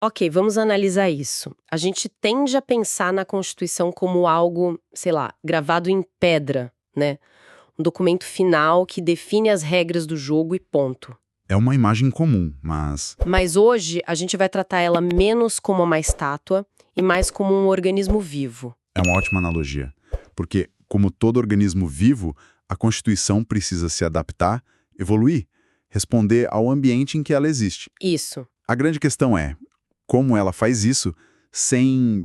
Ok, vamos analisar isso. A gente tende a pensar na Constituição como algo, sei lá, gravado em pedra, né? Um documento final que define as regras do jogo e ponto. É uma imagem comum, mas Mas hoje a gente vai tratar ela menos como uma estátua e mais como um organismo vivo. é uma ótima analogia. Porque, como todo organismo vivo, a Constituição precisa se adaptar, evoluir, responder ao ambiente em que ela existe. Isso. A grande questão é como ela faz isso sem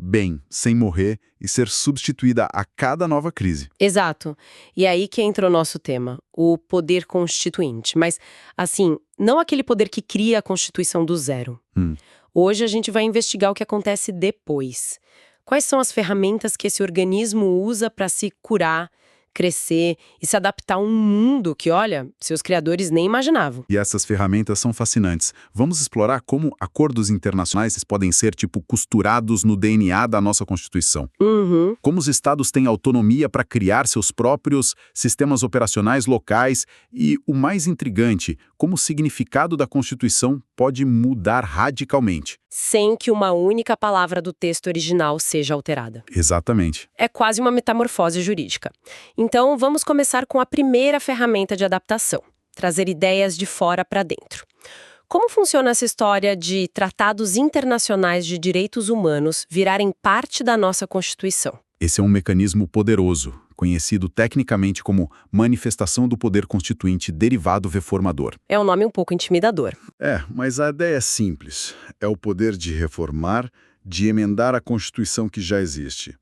morrer e ser substituída a cada nova crise. Exato. E aí que entra o nosso tema, o poder constituinte. Mas, assim, não aquele poder que cria a Constituição do zero. Hum. Hoje a gente vai investigar o que acontece depois. Quais são as ferramentas que esse organismo usa para se curar, crescer e se adaptar a um mundo que, olha, seus criadores nem imaginavam. E essas ferramentas são fascinantes. Vamos explorar como acordos internacionais podem ser, costurados no DNA da nossa Constituição. Uhum. Como os estados têm autonomia para criar seus próprios sistemas operacionais locais e, o mais intrigante, como o significado da Constituição pode mudar radicalmente. Sem que uma única palavra do texto original seja alterada. Exatamente. É quase uma metamorfose jurídica. Então, vamos começar com a primeira ferramenta de adaptação: trazer ideias de fora para dentro. Como funciona essa história de tratados internacionais de direitos humanos virarem parte da nossa Constituição? Esse é um mecanismo poderoso, conhecido tecnicamente como manifestação do poder constituinte derivado reformador. É um nome um pouco intimidador. Mas a ideia é simples. É o poder de reformar, de emendar a Constituição que já existe.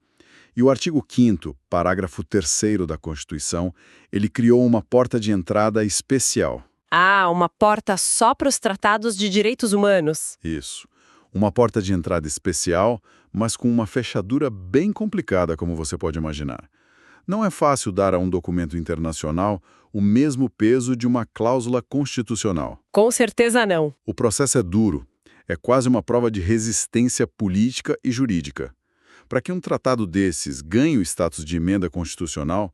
E o artigo 5º, parágrafo 3º da Constituição, ele criou uma porta de entrada especial. Ah, uma porta só para os tratados de direitos humanos. Isso. Uma porta de entrada especial, mas com uma fechadura bem complicada, como você pode imaginar. Não é fácil dar a um documento internacional o mesmo peso de uma cláusula constitucional. Com certeza não. O processo é duro. É quase uma prova de resistência política e jurídica. Para que um tratado desses ganhe o status de emenda constitucional,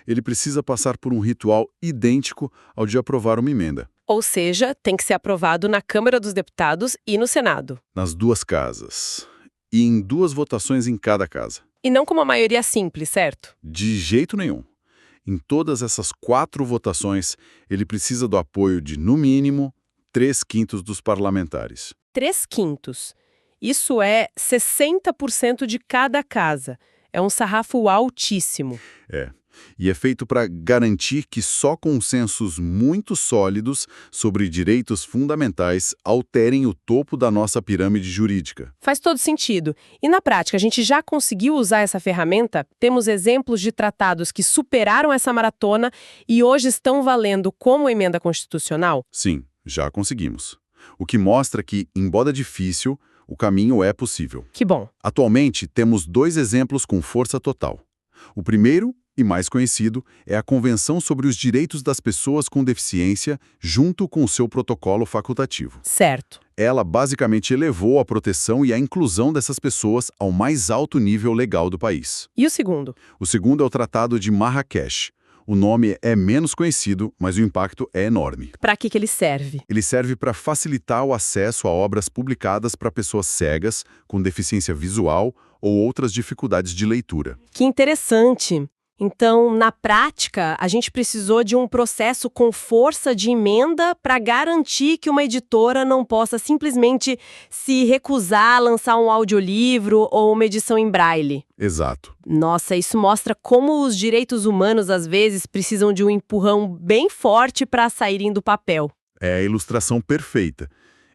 ele precisa passar por um ritual idêntico ao de aprovar uma emenda. Ou seja, tem que ser aprovado na Câmara dos Deputados e no Senado. Nas duas casas. E em 2 votações em cada casa. E não com uma maioria simples, certo? De jeito nenhum. Em todas essas 4 votações, ele precisa do apoio de, no mínimo, 3/5 dos parlamentares. 3/5. Isso é 60% de cada casa. É um sarrafo altíssimo. E é feito para garantir que só consensos muito sólidos sobre direitos fundamentais alterem o topo da nossa pirâmide jurídica. Faz todo sentido. E na prática, a gente já conseguiu usar essa ferramenta? Temos exemplos de tratados que superaram essa maratona e hoje estão valendo como emenda constitucional? Sim, já conseguimos. O que mostra que, embora difícil, o caminho é possível. Que bom. Atualmente, temos 2 exemplos com força total. O primeiro, e mais conhecido, é a Convenção sobre os Direitos das Pessoas com Deficiência, junto com o seu protocolo facultativo. Certo. Ela basicamente elevou a proteção e a inclusão dessas pessoas ao mais alto nível legal do país. E o segundo? O segundo é o Tratado de Marrakech. O nome é menos conhecido, mas o impacto é enorme. Para que ele serve? Ele serve para facilitar o acesso a obras publicadas para pessoas cegas, com deficiência visual ou outras dificuldades de leitura. Que interessante. Então, na prática, a gente precisou de um processo com força de emenda para garantir que uma editora não possa simplesmente se recusar a lançar um audiolivro ou uma edição em braille. Exato. Nossa, isso mostra como os direitos humanos, às vezes, precisam de um empurrão bem forte para saírem do papel. É a ilustração perfeita.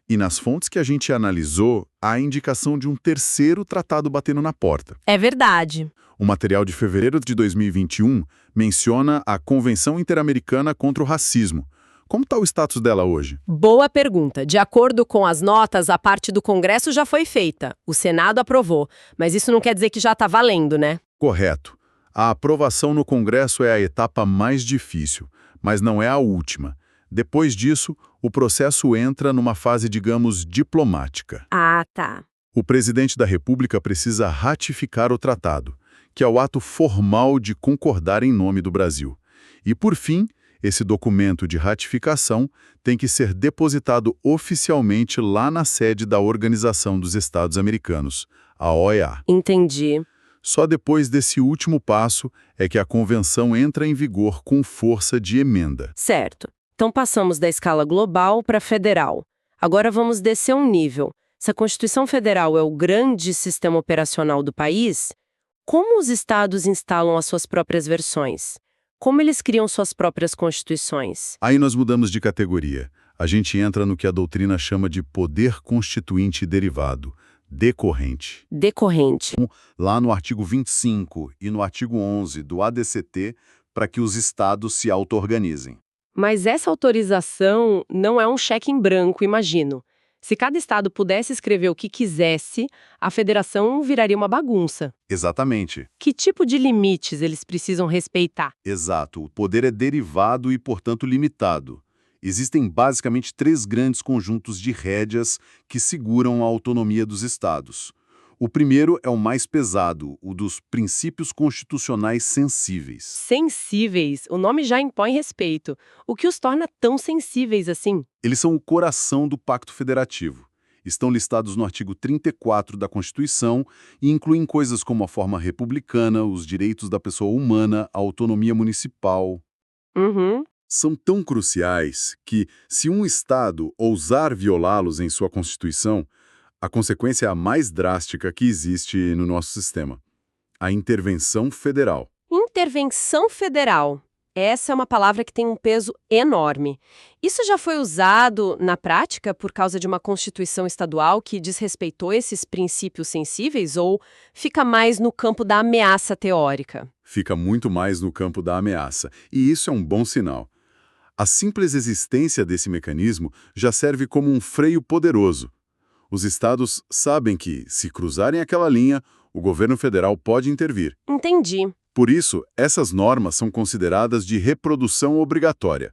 E nas fontes que a gente analisou, há a indicação de um terceiro tratado batendo na porta. É verdade. O material de fevereiro de 2021 menciona a Convenção Interamericana contra o Racismo. Como está o status dela hoje? Boa pergunta. De acordo com as notas, a parte do Congresso já foi feita. O Senado aprovou. Mas isso não quer dizer que já está valendo, né? Correto. A aprovação no Congresso é a etapa mais difícil, mas não é a última. Depois disso, o processo entra numa fase, digamos, diplomática. Ah, tá. O presidente da República precisa ratificar o tratado, que é o ato formal de concordar em nome do Brasil. E, por fim, Esse documento de ratificação tem que ser depositado oficialmente lá na sede da Organização dos Estados Americanos, a OEA. Entendi. Só depois desse último passo é que a convenção entra em vigor com força de emenda. Certo. Então passamos da escala global para federal. Agora vamos descer um nível. Se a Constituição Federal é o grande sistema operacional do país, como os estados instalam as suas próprias versões? Como eles criam suas próprias constituições? Aí nós mudamos de categoria. A gente entra no que a doutrina chama de poder constituinte derivado, decorrente. Decorrente. Lá no artigo 25 e no artigo 11 do ADCT, para que os estados se auto-organizem. Mas essa autorização não é um cheque em branco, imagino. Se cada estado pudesse escrever o que quisesse, a federação viraria uma bagunça. Exatamente. Que tipo de limites eles precisam respeitar? Exato. O poder é derivado e, portanto, limitado. Existem basicamente 3 grandes conjuntos de rédeas que seguram a autonomia dos estados. O primeiro é o mais pesado, o dos princípios constitucionais sensíveis. Sensíveis, o nome já impõe respeito. O que os torna tão sensíveis assim? Eles são o coração do Pacto Federativo. Estão listados no artigo 34 da Constituição e incluem coisas como a forma republicana, os direitos da pessoa humana, a autonomia municipal. Uhum. São tão cruciais que, se um Estado ousar violá-los em sua Constituição, a consequência é a mais drástica que existe no nosso sistema: a intervenção federal. Intervenção federal. Essa é uma palavra que tem um peso enorme. Isso já foi usado na prática por causa de uma Constituição estadual que desrespeitou esses princípios sensíveis ou fica mais no campo da ameaça teórica? Fica muito mais no campo da ameaça, e isso é um bom sinal. A simples existência desse mecanismo já serve como um freio poderoso. Os estados sabem que, se cruzarem aquela linha, o governo federal pode intervir. Entendi. Por isso, essas normas são consideradas de reprodução obrigatória.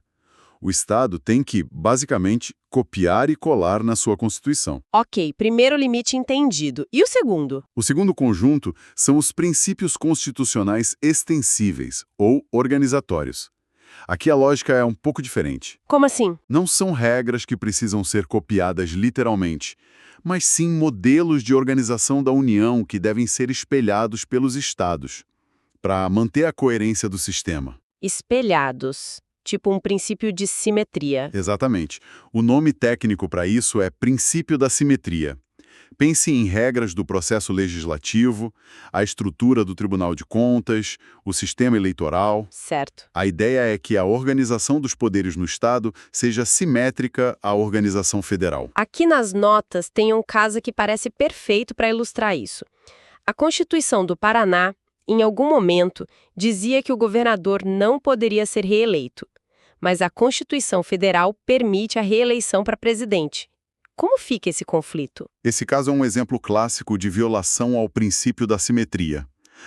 O Estado tem que, basicamente, copiar e colar na sua Constituição. Ok, primeiro limite entendido. E o segundo? O segundo conjunto são os princípios constitucionais extensíveis, ou organizatórios. Aqui a lógica é um pouco diferente. Como assim? Não são regras que precisam ser copiadas literalmente, mas sim modelos de organização da União que devem ser espelhados pelos Estados, para manter a coerência do sistema. Espelhados. Tipo um princípio de simetria. Exatamente. O nome técnico para isso é princípio da simetria. Pense em regras do processo legislativo, a estrutura do Tribunal de Contas, o sistema eleitoral. Certo. A ideia é que a organização dos poderes no Estado seja simétrica à organização federal. Aqui nas notas tem um caso que parece perfeito para ilustrar isso. A Constituição do Paraná, em algum momento, dizia que o governador não poderia ser reeleito, mas a Constituição Federal permite a reeleição para presidente. Como fica esse conflito? Esse caso é um exemplo clássico de violação ao princípio da simetria.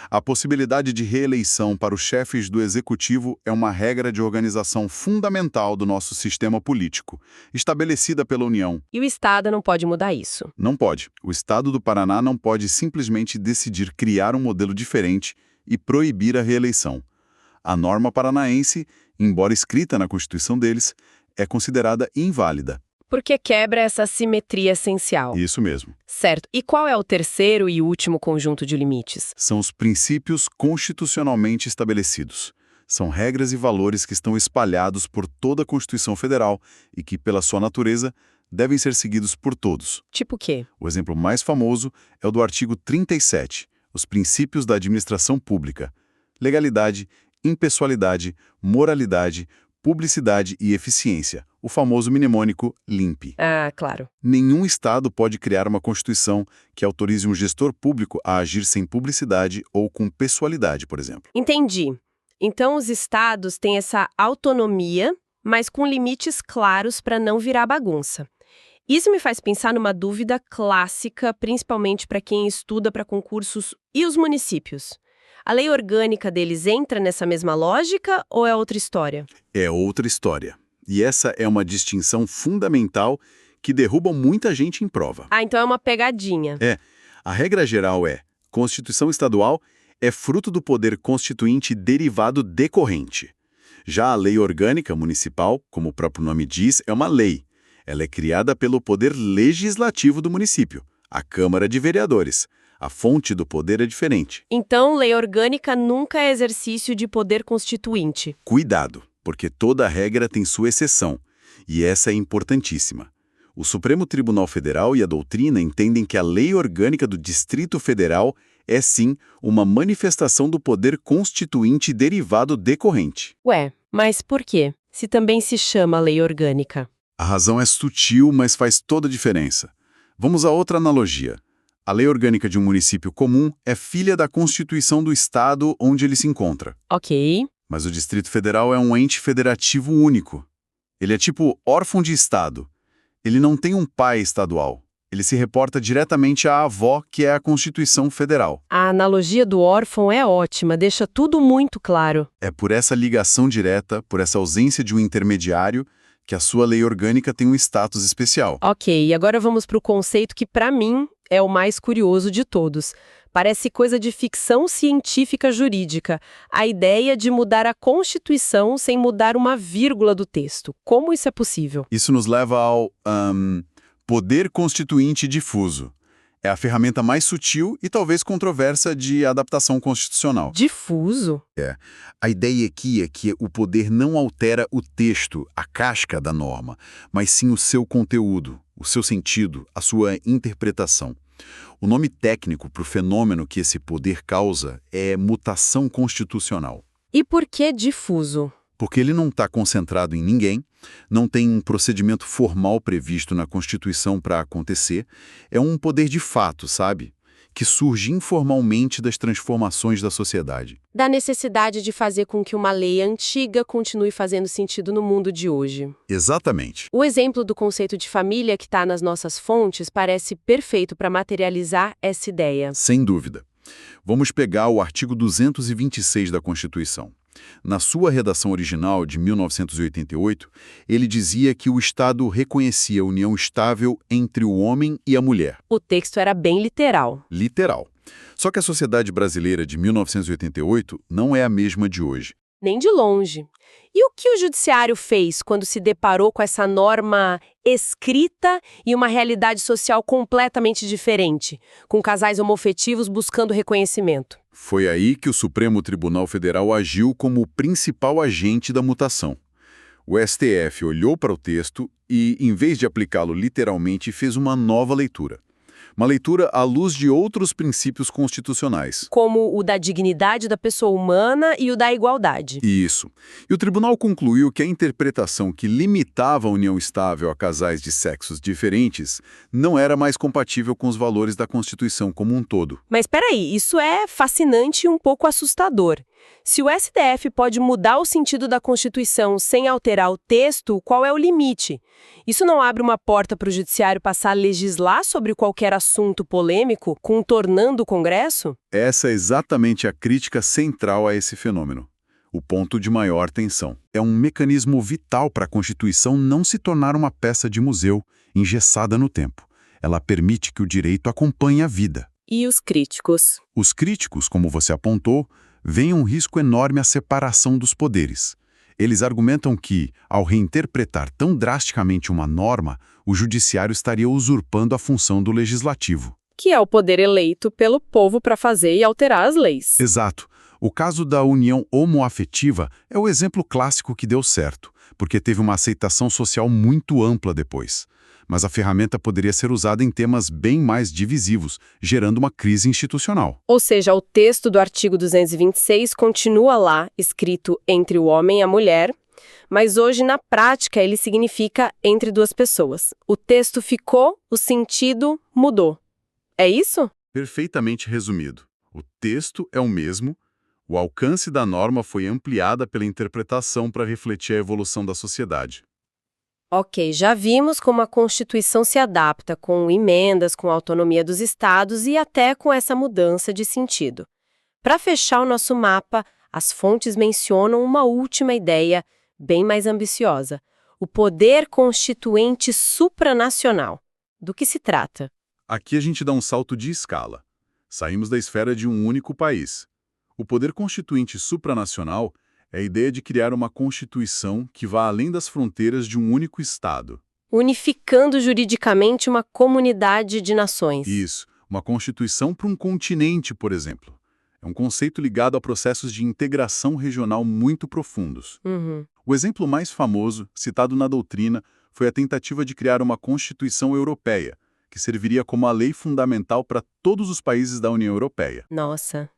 A possibilidade de reeleição para os chefes do executivo é uma regra de organização fundamental do nosso sistema político, estabelecida pela União. E o Estado não pode mudar isso. Não pode. O Estado do Paraná não pode simplesmente decidir criar um modelo diferente e proibir a reeleição. A norma paranaense, embora escrita na Constituição deles, é considerada inválida. Porque quebra essa simetria essencial. Isso mesmo. Certo. E qual é o terceiro e último conjunto de limites? São os princípios constitucionalmente estabelecidos. São regras e valores que estão espalhados por toda a Constituição Federal e que, pela sua natureza, devem ser seguidos por todos. Tipo o quê? O exemplo mais famoso é o do artigo 37, os princípios da administração pública: legalidade, impessoalidade, moralidade, publicidade e eficiência, o famoso mnemônico LIMP. Ah, claro. Nenhum Estado pode criar uma Constituição que autorize um gestor público a agir sem publicidade ou com pessoalidade, por exemplo. Entendi. Então os estados têm essa autonomia, mas com limites claros para não virar bagunça. Isso me faz pensar numa dúvida clássica, principalmente para quem estuda para concursos e os municípios. A lei orgânica deles entra nessa mesma lógica ou é outra história? É outra história. E essa é uma distinção fundamental que derruba muita gente em prova. Ah, então é uma pegadinha. A regra geral é: Constituição Estadual é fruto do poder constituinte derivado decorrente. Já a lei orgânica municipal, como o próprio nome diz, é uma lei. Ela é criada pelo poder legislativo do município, a Câmara de Vereadores. A fonte do poder é diferente. Então, lei orgânica nunca é exercício de poder constituinte. Cuidado, porque toda regra tem sua exceção, e essa é importantíssima. O Supremo Tribunal Federal e a doutrina entendem que a lei orgânica do Distrito Federal é, sim, uma manifestação do poder constituinte derivado decorrente. Ué, mas por quê? Se também se chama lei orgânica. A razão é sutil, mas faz toda a diferença. Vamos a outra analogia. A lei orgânica de um município comum é filha da Constituição do Estado onde ele se encontra. Ok. Mas o Distrito Federal é um ente federativo único. Ele é tipo órfão de Estado. Ele não tem um pai estadual. Ele se reporta diretamente à avó, que é a Constituição Federal. A analogia do órfão é ótima, deixa tudo muito claro. É por essa ligação direta, por essa ausência de um intermediário, que a sua lei orgânica tem um status especial. Ok, e agora vamos para o conceito que, para mim, é o mais curioso de todos. Parece coisa de ficção científica jurídica. A ideia de mudar a Constituição sem mudar uma vírgula do texto. Como isso é possível? Isso nos leva ao poder constituinte difuso. É a ferramenta mais sutil e talvez controversa de adaptação constitucional. Difuso? A ideia aqui é que o poder não altera o texto, a casca da norma, mas sim o seu conteúdo, o seu sentido, a sua interpretação. O nome técnico para o fenômeno que esse poder causa é mutação constitucional. E por que difuso? Porque ele não está concentrado em ninguém, não tem um procedimento formal previsto na Constituição para acontecer, é um poder de fato, sabe? Que surge informalmente das transformações da sociedade. Da necessidade de fazer com que uma lei antiga continue fazendo sentido no mundo de hoje. Exatamente. O exemplo do conceito de família que está nas nossas fontes parece perfeito para materializar essa ideia. Sem dúvida. Vamos pegar o artigo 226 da Constituição. Na sua redação original, de 1988, ele dizia que o Estado reconhecia a união estável entre o homem e a mulher. O texto era bem literal. Literal. Só que a sociedade brasileira de 1988 não é a mesma de hoje. Nem de longe. E o que o judiciário fez quando se deparou com essa norma escrita e uma realidade social completamente diferente, com casais homoafetivos buscando reconhecimento? Foi aí que o Supremo Tribunal Federal agiu como o principal agente da mutação. O STF olhou para o texto e, em vez de aplicá-lo literalmente, fez uma nova leitura. Uma leitura à luz de outros princípios constitucionais. Como o da dignidade da pessoa humana e o da igualdade. Isso. E o tribunal concluiu que a interpretação que limitava a união estável a casais de sexos diferentes não era mais compatível com os valores da Constituição como um todo. Mas peraí, isso é fascinante e um pouco assustador. Se o STF pode mudar o sentido da Constituição sem alterar o texto, qual é o limite? Isso não abre uma porta para o judiciário passar a legislar sobre qualquer assunto polêmico, contornando o Congresso? Essa é exatamente a crítica central a esse fenômeno. O ponto de maior tensão. É um mecanismo vital para a Constituição não se tornar uma peça de museu, engessada no tempo. Ela permite que o direito acompanhe a vida. E os críticos? Os críticos, como você apontou, veem um risco enorme à separação dos poderes. Eles argumentam que, ao reinterpretar tão drasticamente uma norma, o judiciário estaria usurpando a função do legislativo. Que é o poder eleito pelo povo para fazer e alterar as leis. Exato. O caso da união homoafetiva é o exemplo clássico que deu certo, porque teve uma aceitação social muito ampla depois. Mas a ferramenta poderia ser usada em temas bem mais divisivos, gerando uma crise institucional. Ou seja, o texto do artigo 226 continua lá, escrito entre o homem e a mulher, mas hoje, na prática, ele significa entre duas pessoas. O texto ficou, o sentido mudou. É isso? Perfeitamente resumido. O texto é o mesmo, o alcance da norma foi ampliada pela interpretação para refletir a evolução da sociedade. Ok, já vimos como a Constituição se adapta com emendas, com a autonomia dos estados e até com essa mudança de sentido. Para fechar o nosso mapa, as fontes mencionam uma última ideia, bem mais ambiciosa: o poder constituinte supranacional. Do que se trata? Aqui a gente dá um salto de escala. Saímos da esfera de um único país. O poder constituinte supranacional É a ideia de criar uma constituição que vá além das fronteiras de um único Estado. Unificando juridicamente uma comunidade de nações. Isso, uma constituição para um continente, por exemplo. É um conceito ligado a processos de integração regional muito profundos. Uhum. O exemplo mais famoso, citado na doutrina, foi a tentativa de criar uma Constituição Europeia, que serviria como a lei fundamental para todos os países da União Europeia. Nossa.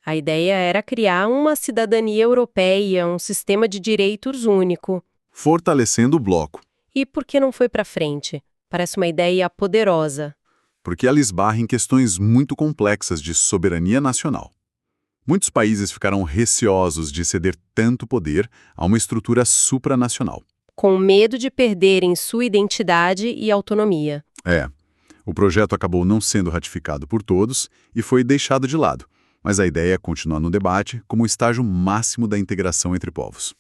A ideia era criar uma cidadania europeia, um sistema de direitos único. Fortalecendo o bloco, E por que não foi para frente? Parece uma ideia poderosa. porque ela esbarra em questões muito complexas de soberania nacional. Muitos países ficaram receosos de ceder tanto poder a uma estrutura supranacional. Com medo de perderem sua identidade e autonomia. O projeto acabou não sendo ratificado por todos e foi deixado de lado, mas a ideia é continuar no debate como o estágio máximo da integração entre povos.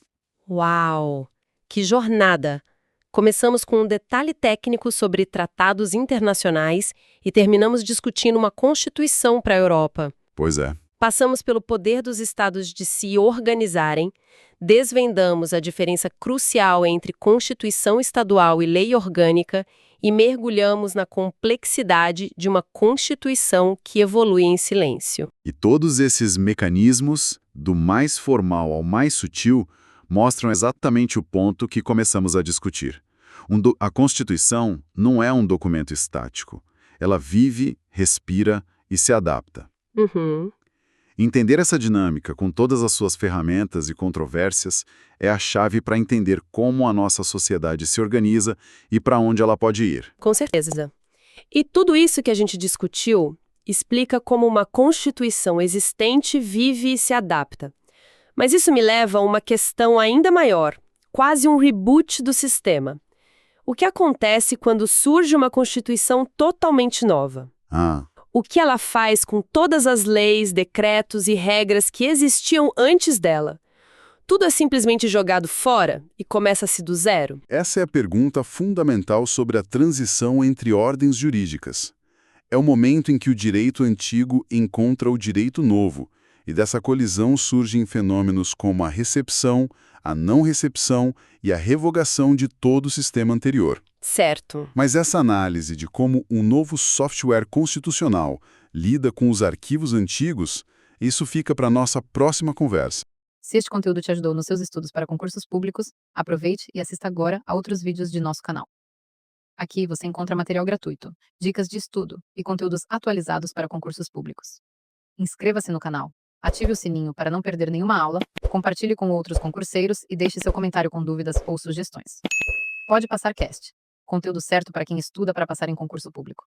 Uau! Que jornada! Começamos com um detalhe técnico sobre tratados internacionais e terminamos discutindo uma constituição para a Europa. Pois é. Passamos pelo poder dos estados de se organizarem, desvendamos a diferença crucial entre Constituição estadual e lei orgânica e mergulhamos na complexidade de uma Constituição que evolui em silêncio. E todos esses mecanismos, do mais formal ao mais sutil, mostram exatamente o ponto que começamos a discutir. A Constituição não é um documento estático. Ela vive, respira e se adapta. Uhum. Entender essa dinâmica, com todas as suas ferramentas e controvérsias, é a chave para entender como a nossa sociedade se organiza e para onde ela pode ir. Com certeza. E tudo isso que a gente discutiu explica como uma Constituição existente vive e se adapta. Mas isso me leva a uma questão ainda maior, quase um reboot do sistema. O que acontece quando surge uma Constituição totalmente nova? O que ela faz com todas as leis, decretos e regras que existiam antes dela? Tudo é simplesmente jogado fora e começa-se do zero? Essa é a pergunta fundamental sobre a transição entre ordens jurídicas. É o momento em que o direito antigo encontra o direito novo, e dessa colisão surgem fenômenos como a recepção, a não recepção e a revogação de todo o sistema anterior. Certo. Mas essa análise de como um novo software constitucional lida com os arquivos antigos, isso fica para nossa próxima conversa. Se este conteúdo te ajudou nos seus estudos para concursos públicos, aproveite e assista agora a outros vídeos de nosso canal. Aqui você encontra material gratuito, dicas de estudo e conteúdos atualizados para concursos públicos. Inscreva-se no canal, ative o sininho para não perder nenhuma aula, compartilhe com outros concurseiros e deixe seu comentário com dúvidas ou sugestões. Pode Passar Cast. Conteúdo certo para quem estuda para passar em concurso público.